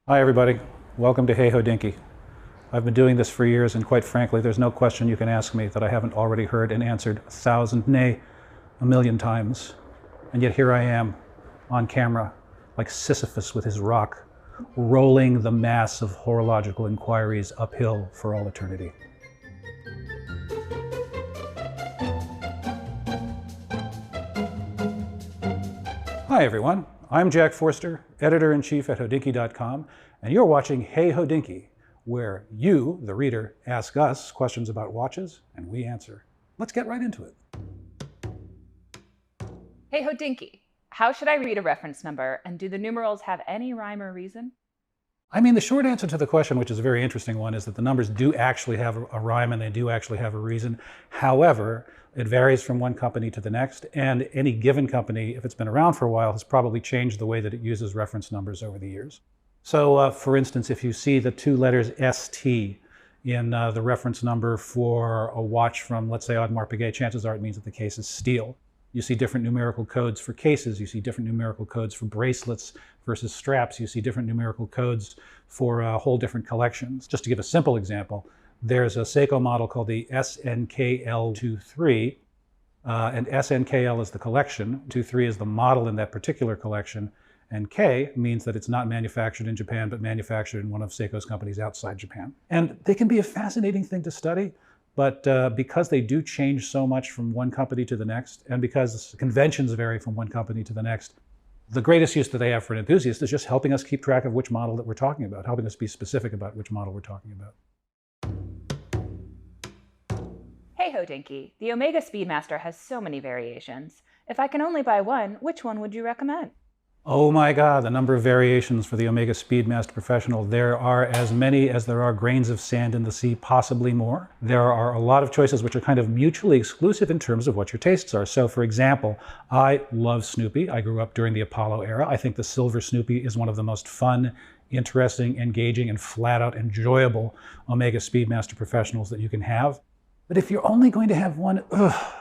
Hi everybody, welcome to Hey HODINKEE. I've been doing this for years and quite frankly there's no question you can ask me that I haven't already heard and answered 1,000, nay, 1,000,000 times. And yet here I am on camera like Sisyphus with his rock, rolling the mass of horological inquiries uphill for all eternity. Hi everyone, I'm Jack Forster, Editor-in-Chief at HODINKEE.com, and you're watching Hey HODINKEE, where you, the reader, ask us questions about watches, and we answer. Let's get right into it. Hey HODINKEE, how should I read a reference number, and do the numerals have any rhyme or reason? I mean, the short answer to the question, which is a very interesting one, is that the numbers do actually have a rhyme and they do actually have a reason. However, it varies from one company to the next, and any given company, if it's been around for a while, has probably changed the way that it uses reference numbers over the years. So, for instance, if you see the two letters ST in the reference number for a watch from, let's say, Audemars Piguet, chances are it means that the case is steel. You see different numerical codes for cases, you see different numerical codes for bracelets versus straps, you see different numerical codes for whole different collections. Just to give a simple example, there's a Seiko model called the SNKL23, and SNKL is the collection, 23 is the model in that particular collection, and K means that it's not manufactured in Japan, but manufactured in one of Seiko's companies outside Japan. And they can be a fascinating thing to study, but because they do change so much from one company to the next, and because conventions vary from one company to the next, the greatest use that they have for an enthusiast is just helping us keep track of which model that we're talking about, helping us be specific about which model we're talking about. Hey HODINKEE, the Omega Speedmaster has so many variations. If I can only buy one, which one would you recommend? Oh my God, the number of variations for the Omega Speedmaster Professional. There are as many as there are grains of sand in the sea, possibly more. There are a lot of choices which are kind of mutually exclusive in terms of what your tastes are. So for example, I love Snoopy. I grew up during the Apollo era. I think the silver Snoopy is one of the most fun, interesting, engaging, and flat out enjoyable Omega Speedmaster Professionals that you can have. But if you're only going to have one,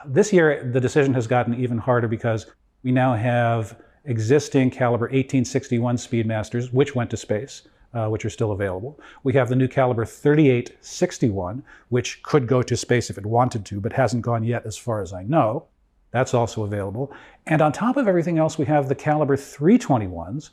this year the decision has gotten even harder because we now have existing caliber 1861 Speedmasters, which went to space, which are still available. We have the new caliber 3861, which could go to space if it wanted to, but hasn't gone yet as far as I know. That's also available. And on top of everything else, we have the caliber 321s,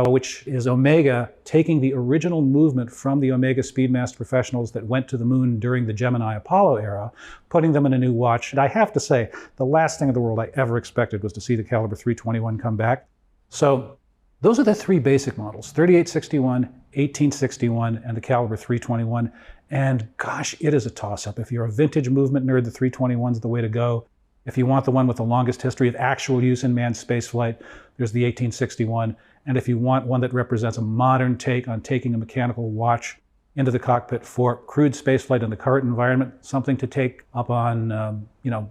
which is Omega taking the original movement from the Omega Speedmaster Professionals that went to the moon during the Gemini Apollo era, putting them in a new watch. And I have to say, the last thing in the world I ever expected was to see the caliber 321 come back. So those are the three basic models, 3861, 1861, and the caliber 321. And gosh, it is a toss-up. If you're a vintage movement nerd, the 321 is the way to go. If you want the one with the longest history of actual use in manned spaceflight, there's the 1861. And if you want one that represents a modern take on taking a mechanical watch into the cockpit for crewed spaceflight in the current environment, something to take up on,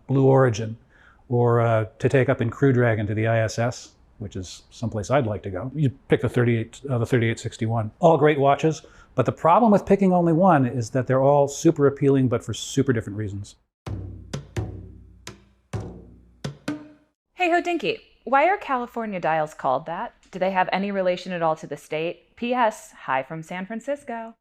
Blue Origin, or to take up in Crew Dragon to the ISS, which is someplace I'd like to go, you pick the 3861. All great watches, but the problem with picking only one is that they're all super appealing, but for super different reasons. Hey HODINKEE, why are California dials called that? Do they have any relation at all to the state? P.S. Hi from San Francisco.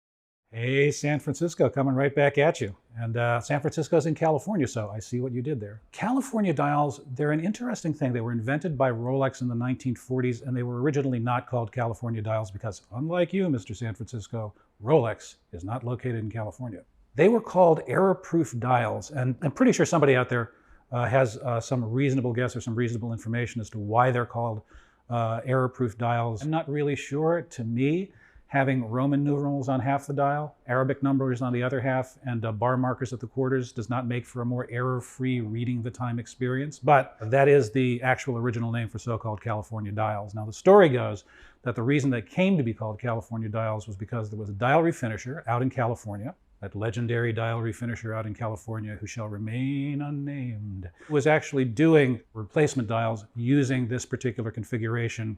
Hey, San Francisco, coming right back at you. And San Francisco's in California, so I see what you did there. California dials, they're an interesting thing. They were invented by Rolex in the 1940s, and they were originally not called California dials because, unlike you, Mr. San Francisco, Rolex is not located in California. They were called error-proof dials, and I'm pretty sure somebody out there has some reasonable guess or some reasonable information as to why they're called error-proof dials. I'm not really sure. To me, having Roman numerals on half the dial, Arabic numbers on the other half, and bar markers at the quarters does not make for a more error-free reading the time experience, but that is the actual original name for so-called California dials. Now, the story goes that the reason they came to be called California dials was because there was a dial refinisher out in California, that legendary dial refinisher out in California who shall remain unnamed, was actually doing replacement dials using this particular configuration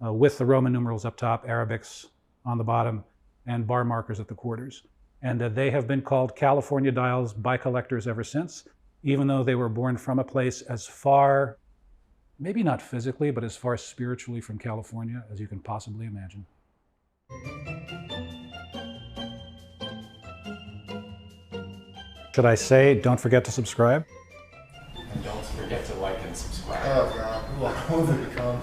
with the Roman numerals up top, Arabics on the bottom, and bar markers at the quarters. And they have been called California dials by collectors ever since, even though they were born from a place as far, maybe not physically, but as far spiritually from California as you can possibly imagine. Should I say, don't forget to subscribe? And don't forget to like and subscribe. Oh God, what will it become?